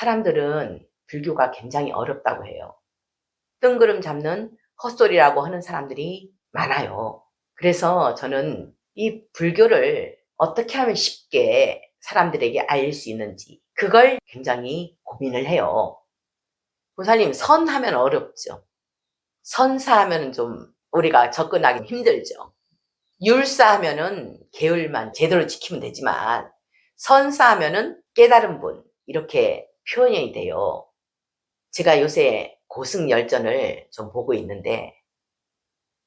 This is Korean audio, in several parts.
사람들은 불교가 굉장히 어렵다고 해요. 뜬구름 잡는 헛소리라고 하는 사람들이 많아요. 그래서 저는 이 불교를 어떻게 하면 쉽게 사람들에게 알릴 수 있는지 그걸 굉장히 고민을 해요. 보살님, 선하면 어렵죠. 선사하면 좀 우리가 접근하기 힘들죠. 율사하면은 계율만 제대로 지키면 되지만 선사하면은 깨달은 분 이렇게 표현이 돼요. 제가 요새 고승열전을 좀 보고 있는데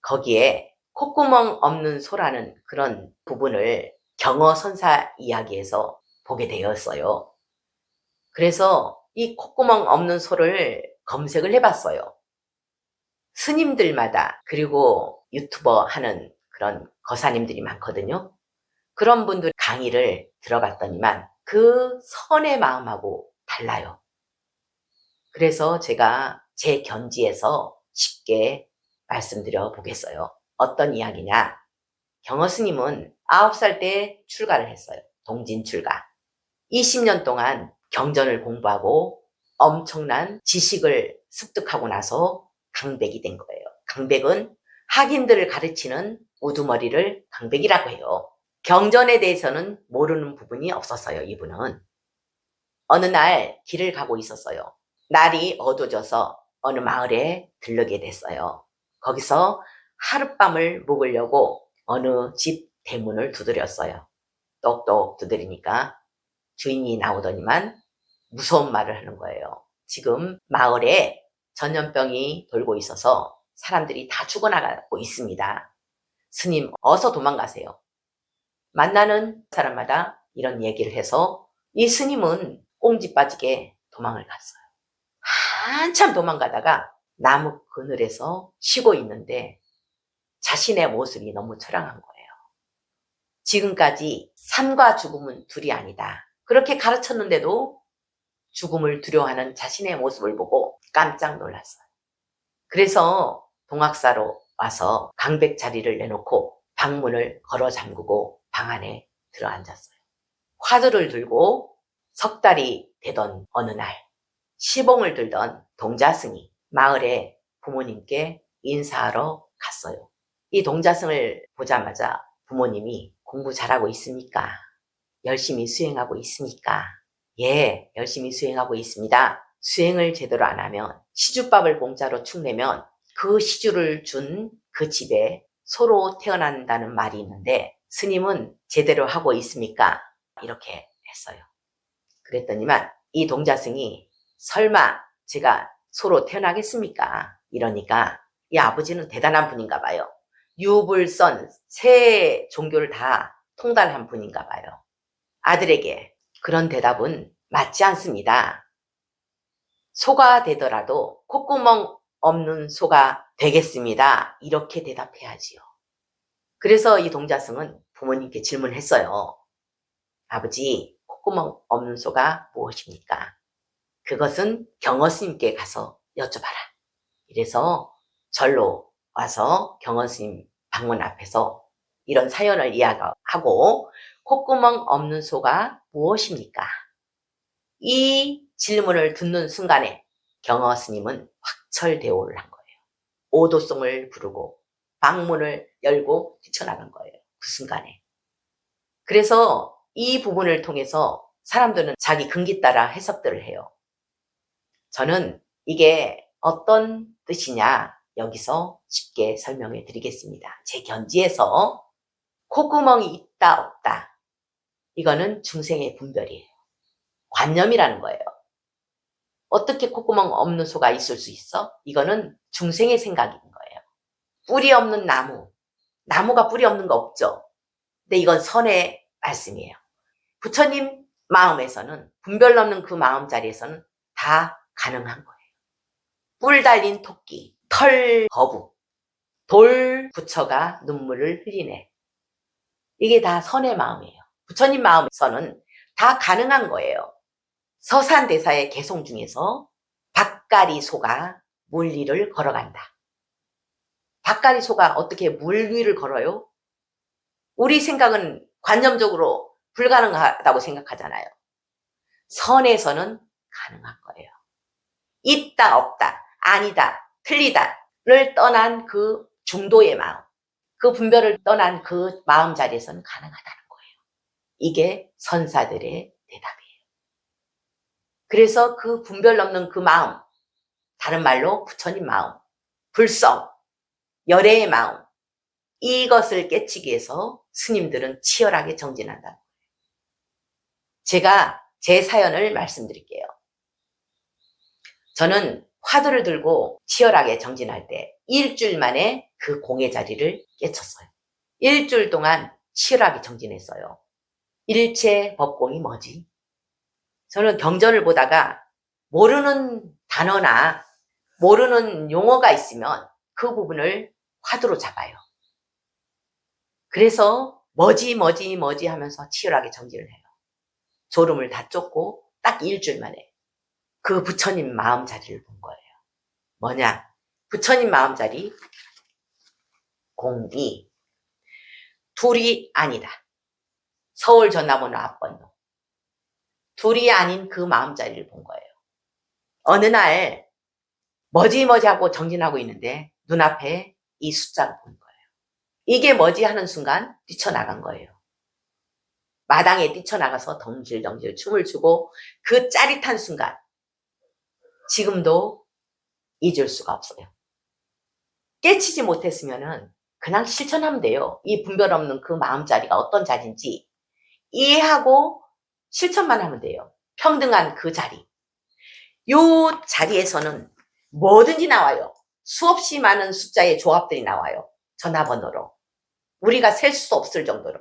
거기에 콧구멍 없는 소라는 그런 부분을 경어선사 이야기에서 보게 되었어요. 그래서 이 콧구멍 없는 소를 검색을 해봤어요. 스님들마다 그리고 유튜버 하는 그런 거사님들이 많거든요. 그런 분들 강의를 들어갔더니만 그 선의 마음하고 달라요. 그래서 제가 제 견지에서 쉽게 말씀드려 보겠어요. 어떤 이야기냐? 경어 스님은 9살 때 출가를 했어요. 동진 출가. 20년 동안 경전을 공부하고 엄청난 지식을 습득하고 나서 강백이 된 거예요. 강백은 학인들을 가르치는 우두머리를 강백이라고 해요. 경전에 대해서는 모르는 부분이 없었어요. 이분은. 어느 날 길을 가고 있었어요. 날이 어두워져서 어느 마을에 들르게 됐어요. 거기서 하룻밤을 묵으려고 어느 집 대문을 두드렸어요. 똑똑 두드리니까 주인이 나오더니만 무서운 말을 하는 거예요. 지금 마을에 전염병이 돌고 있어서 사람들이 다 죽어나가고 있습니다. 스님, 어서 도망가세요. 만나는 사람마다 이런 얘기를 해서 이 스님은 꽁지 빠지게 도망을 갔어요. 한참 도망가다가 나무 그늘에서 쉬고 있는데 자신의 모습이 너무 처량한 거예요. 지금까지 삶과 죽음은 둘이 아니다. 그렇게 가르쳤는데도 죽음을 두려워하는 자신의 모습을 보고 깜짝 놀랐어요. 그래서 동학사로 와서 강백 자리를 내놓고 방문을 걸어 잠그고 방 안에 들어앉았어요. 화두를 들고 석 달이 되던 어느 날 시봉을 들던 동자승이 마을에 부모님께 인사하러 갔어요. 이 동자승을 보자마자 부모님이 공부 잘하고 있습니까? 열심히 수행하고 있습니까? 예, 열심히 수행하고 있습니다. 수행을 제대로 안 하면 시주밥을 공짜로 축 내면 그 시주를 준 그 집에 소로 태어난다는 말이 있는데 스님은 제대로 하고 있습니까? 이렇게 했어요. 그랬더니만 이 동자승이 설마 제가 소로 태어나겠습니까? 이러니까 이 아버지는 대단한 분인가 봐요. 유불선 세 종교를 다 통달한 분인가 봐요. 아들에게 그런 대답은 맞지 않습니다. 소가 되더라도 콧구멍 없는 소가 되겠습니다. 이렇게 대답해야지요. 그래서 이 동자승은 부모님께 질문했어요. 아버지, 콧구멍 없는 소가 무엇입니까? 그것은 경허스님께 가서 여쭤봐라. 이래서 절로 와서 경허스님 방문 앞에서 이런 사연을 이야기하고 콧구멍 없는 소가 무엇입니까? 이 질문을 듣는 순간에 경허스님은 확철대오를 한 거예요. 오도송을 부르고 방문을 열고 뛰쳐나간 거예요. 그 순간에. 그래서 이 부분을 통해서 사람들은 자기 근기 따라 해석들을 해요. 저는 이게 어떤 뜻이냐 여기서 쉽게 설명해 드리겠습니다. 제 견지에서 콧구멍이 있다 없다 이거는 중생의 분별이에요. 관념이라는 거예요. 어떻게 콧구멍 없는 소가 있을 수 있어? 이거는 중생의 생각인 거예요. 뿌리 없는 나무, 나무가 뿌리 없는 거 없죠. 근데 이건 선의 말씀이에요. 부처님 마음에서는 분별 없는 그 마음자리에서는 다 가능한 거예요. 뿔 달린 토끼, 털 거북, 돌 부처가 눈물을 흘리네. 이게 다 선의 마음이에요. 부처님 마음에서는 다 가능한 거예요. 서산대사의 개송 중에서 박가리 소가 물 위를 걸어간다. 박가리 소가 어떻게 물 위를 걸어요? 우리 생각은 관념적으로 불가능하다고 생각하잖아요. 선에서는 가능한 거예요. 있다 없다 아니다 틀리다를 떠난 그 중도의 마음, 그 분별을 떠난 그 마음자리에서는 가능하다는 거예요. 이게 선사들의 대답이에요. 그래서 그 분별 넘는 그 마음, 다른 말로 부처님 마음, 불성, 열애의 마음, 이것을 깨치기 위해서 스님들은 치열하게 정진한다는 거예요. 제가 제 사연을 말씀드릴게요. 저는 화두를 들고 치열하게 정진할 때 일주일 만에 그 공의 자리를 깨쳤어요. 일주일 동안 치열하게 정진했어요. 일체 법공이 뭐지? 저는 경전을 보다가 모르는 단어나 모르는 용어가 있으면 그 부분을 화두로 잡아요. 그래서 뭐지 하면서 치열하게 정진을 해요. 졸음을 다 쫓고 딱 일주일 만에 그 부처님 마음자리를 본 거예요. 뭐냐? 부처님 마음자리 공이 둘이 아니다. 서울 전화번호 앞번호. 둘이 아닌 그 마음자리를 본 거예요. 어느 날 뭐지 하고 정진하고 있는데 눈앞에 이 숫자를 본 거예요. 이게 뭐지 하는 순간 뛰쳐나간 거예요. 마당에 뛰쳐나가서 덩실덩실 춤을 추고 그 짜릿한 순간 지금도 잊을 수가 없어요. 깨치지 못했으면은 그냥 실천하면 돼요. 이 분별 없는 그 마음자리가 어떤 자리인지 이해하고 실천만 하면 돼요. 평등한 그 자리. 요 자리에서는 뭐든지 나와요. 수없이 많은 숫자의 조합들이 나와요. 전화번호로. 우리가 셀 수 없을 정도로.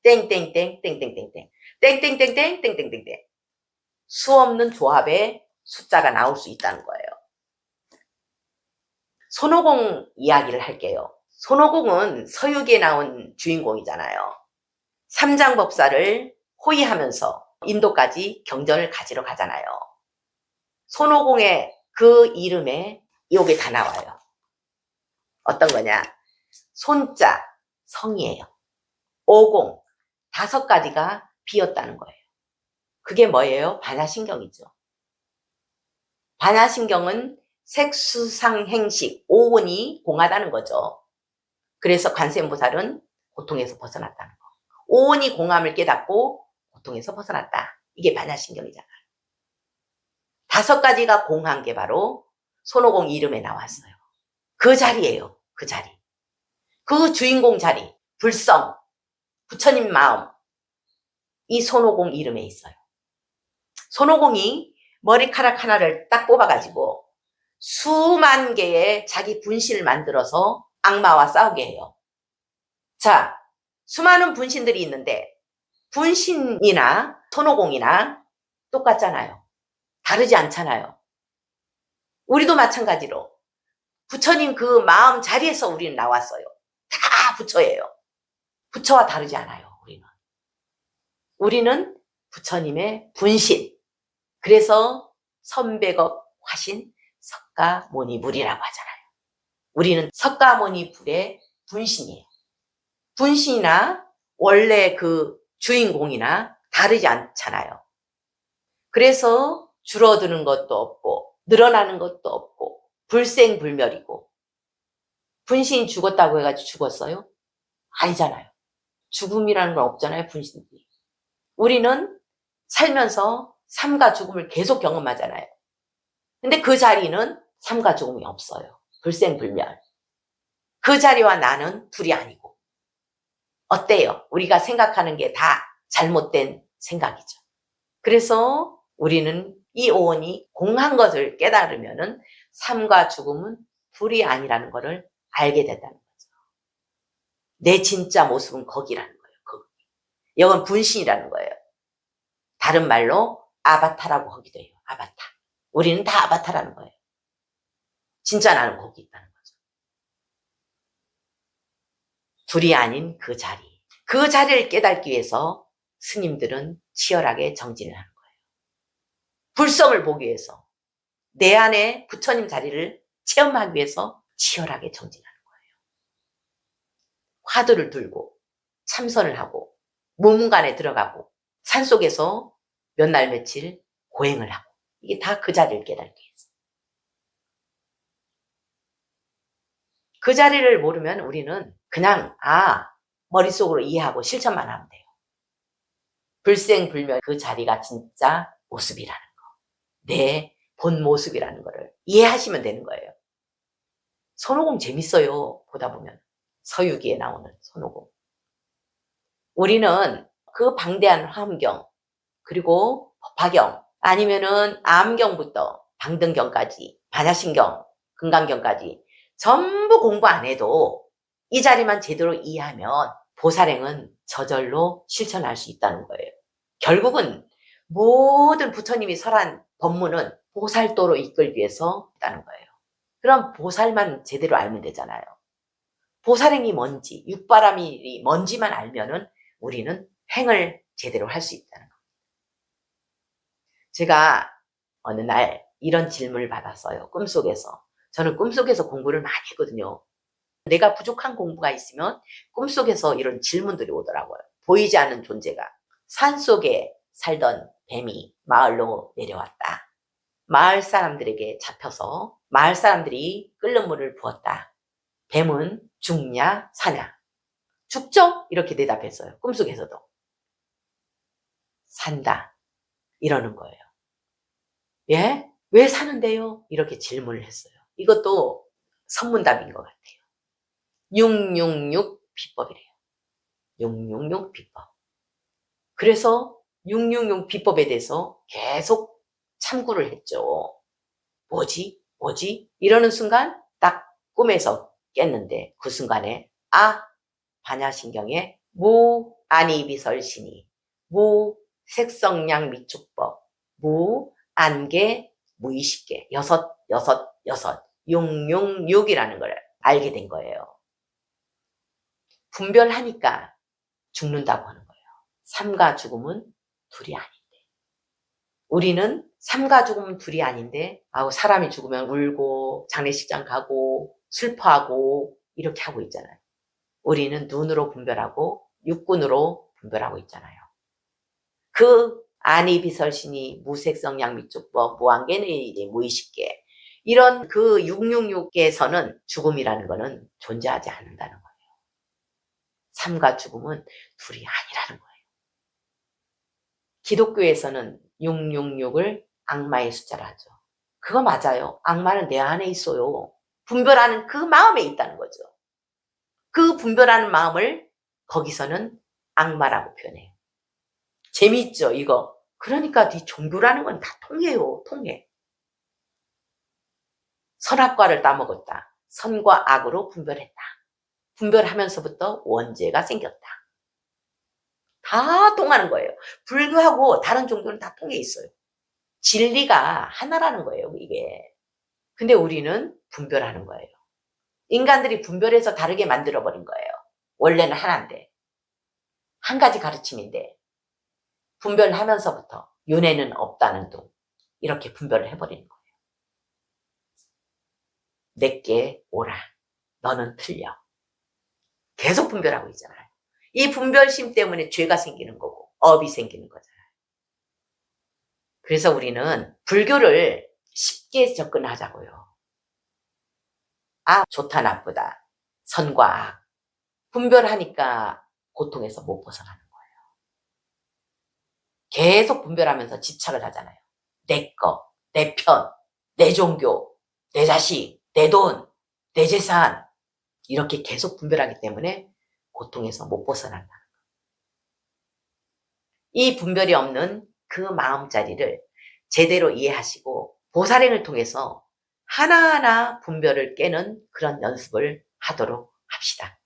땡땡땡 땡땡땡땡 땡땡땡땡 땡땡땡땡 수없는 조합의 숫자가 나올 수 있다는 거예요. 손오공 이야기를 할게요. 손오공은 서유기에 나온 주인공이잖아요. 삼장법사를 호위하면서 인도까지 경전을 가지러 가잖아요. 손오공의 그 이름에 요게 다 나와요. 어떤 거냐? 손자 성이에요. 오공 5가지가 비었다는 거예요. 그게 뭐예요? 반야신경이죠. 반야신경은 색수상행식 오온이 공하다는 거죠. 그래서 관세음보살은 고통에서 벗어났다는 거. 오온이 공함을 깨닫고 고통에서 벗어났다. 이게 반야신경이잖아요. 5가지가 공한 게 바로 손오공 이름에 나왔어요. 그 자리예요. 그 자리. 그 주인공 자리. 불성, 부처님 마음. 이 손오공 이름에 있어요. 손오공이 머리카락 하나를 딱 뽑아가지고 수만 개의 자기 분신을 만들어서 악마와 싸우게 해요. 자, 수많은 분신들이 있는데 분신이나 손오공이나 똑같잖아요. 다르지 않잖아요. 우리도 마찬가지로 부처님 그 마음 자리에서 우리는 나왔어요. 다 부처예요. 부처와 다르지 않아요. 우리는 부처님의 분신. 그래서 선백억 화신 석가모니불이라고 하잖아요. 우리는 석가모니불의 분신이에요. 분신이나 원래 그 주인공이나 다르지 않잖아요. 그래서 줄어드는 것도 없고 늘어나는 것도 없고 불생불멸이고 분신이 죽었다고 해가지고 죽었어요? 아니잖아요. 죽음이라는 건 없잖아요. 분신들이. 우리는 살면서 삶과 죽음을 계속 경험하잖아요. 근데 그 자리는 삶과 죽음이 없어요. 불생불멸. 그 자리와 나는 둘이 아니고. 어때요? 우리가 생각하는 게 다 잘못된 생각이죠. 그래서 우리는 이 오온이 공한 것을 깨달으면은 삶과 죽음은 둘이 아니라는 것을 알게 된다는 거죠. 내 진짜 모습은 거기라는 거예요. 거기. 이건 분신이라는 거예요. 다른 말로 아바타라고 하기도 해요. 아바타. 우리는 다 아바타라는 거예요. 진짜 나는 거기 있다는 거죠. 둘이 아닌 그 자리. 그 자리를 깨닫기 위해서 스님들은 치열하게 정진을 하는 거예요. 불성을 보기 위해서. 내 안에 부처님 자리를 체험하기 위해서 치열하게 정진하는 거예요. 화두를 들고 참선을 하고 무문간에 들어가고 산속에서 몇 날 며칠 고행을 하고 이게 다 그 자리를 깨닫기 위해서. 그 자리를 모르면 우리는 그냥 머릿속으로 이해하고 실천만 하면 돼요. 불생불멸 그 자리가 진짜 모습이라는 거. 내 본 모습이라는 거를 이해하시면 되는 거예요. 손오공 재밌어요. 보다 보면. 서유기에 나오는 손오공. 우리는 그 방대한 화엄경, 그리고 법화경, 아니면은 암경부터 방등경까지, 반야신경, 금강경까지 전부 공부 안 해도 이 자리만 제대로 이해하면 보살행은 저절로 실천할 수 있다는 거예요. 결국은 모든 부처님이 설한 법문은 보살도로 이끌기 위해서 있다는 거예요. 그럼 보살만 제대로 알면 되잖아요. 보살행이 뭔지, 육바람이 뭔지만 알면은 우리는 행을 제대로 할 수 있다는 겁니다. 제가 어느 날 이런 질문을 받았어요. 꿈속에서. 저는 꿈속에서 공부를 많이 했거든요. 내가 부족한 공부가 있으면 꿈속에서 이런 질문들이 오더라고요. 보이지 않는 존재가. 산속에 살던 뱀이 마을로 내려왔다. 마을 사람들에게 잡혀서 마을 사람들이 끓는 물을 부었다. 뱀은 죽냐 사냐? 죽죠? 이렇게 대답했어요. 꿈속에서도. 산다. 이러는 거예요. 예? 왜 사는데요? 이렇게 질문을 했어요. 이것도 선문답인 것 같아요. 666 비법이래요. 666 비법. 그래서 666 비법에 대해서 계속 참고를 했죠. 뭐지? 이러는 순간 딱 꿈에서 깼는데 그 순간에 반야신경에 무안이비설신이 무색성량 미축법 무안개 무의식계 666이라는 걸 알게 된 거예요. 분별하니까 죽는다고 하는 거예요. 삶과 죽음은 둘이 아닌데. 우리는 삶과 죽음은 둘이 아닌데 사람이 죽으면 울고 장례식장 가고 슬퍼하고 이렇게 하고 있잖아요. 우리는 눈으로 분별하고 육군으로 분별하고 있잖아요. 그 안이비설신이 무색성량 미축법 무안개는 무의식계 이런 그 666개에서는 죽음이라는 거는 존재하지 않는다는 거예요. 삶과 죽음은 둘이 아니라는 거예요. 기독교에서는 666을 악마의 숫자로 하죠. 그거 맞아요. 악마는 내 안에 있어요. 분별하는 그 마음에 있다는 거죠. 그 분별하는 마음을 거기서는 악마라고 표현해요. 재미있죠, 이거. 그러니까 네 종교라는 건 다 통해요, 통해. 선악과를 따먹었다. 선과 악으로 분별했다. 분별하면서부터 원죄가 생겼다. 다 통하는 거예요. 불교하고 다른 종교는 다 통해 있어요. 진리가 하나라는 거예요, 이게. 근데 우리는 분별하는 거예요. 인간들이 분별해서 다르게 만들어버린 거예요. 원래는 하나인데. 한 가지 가르침인데 분별하면서부터 윤회는 없다는 둥 이렇게 분별을 해버리는 거예요. 내게 오라. 너는 틀려. 계속 분별하고 있잖아요. 이 분별심 때문에 죄가 생기는 거고 업이 생기는 거잖아요. 그래서 우리는 불교를 쉽게 접근하자고요. 좋다 나쁘다. 선과 악. 분별하니까 고통에서 못 벗어나는 거예요. 계속 분별하면서 집착을 하잖아요. 내 거, 내 편, 내 종교, 내 자식, 내 돈, 내 재산 이렇게 계속 분별하기 때문에 고통에서 못 벗어난다는 거예요. 이 분별이 없는 그 마음자리를 제대로 이해하시고 보살행을 통해서 하나하나 분별을 깨는 그런 연습을 하도록 합시다.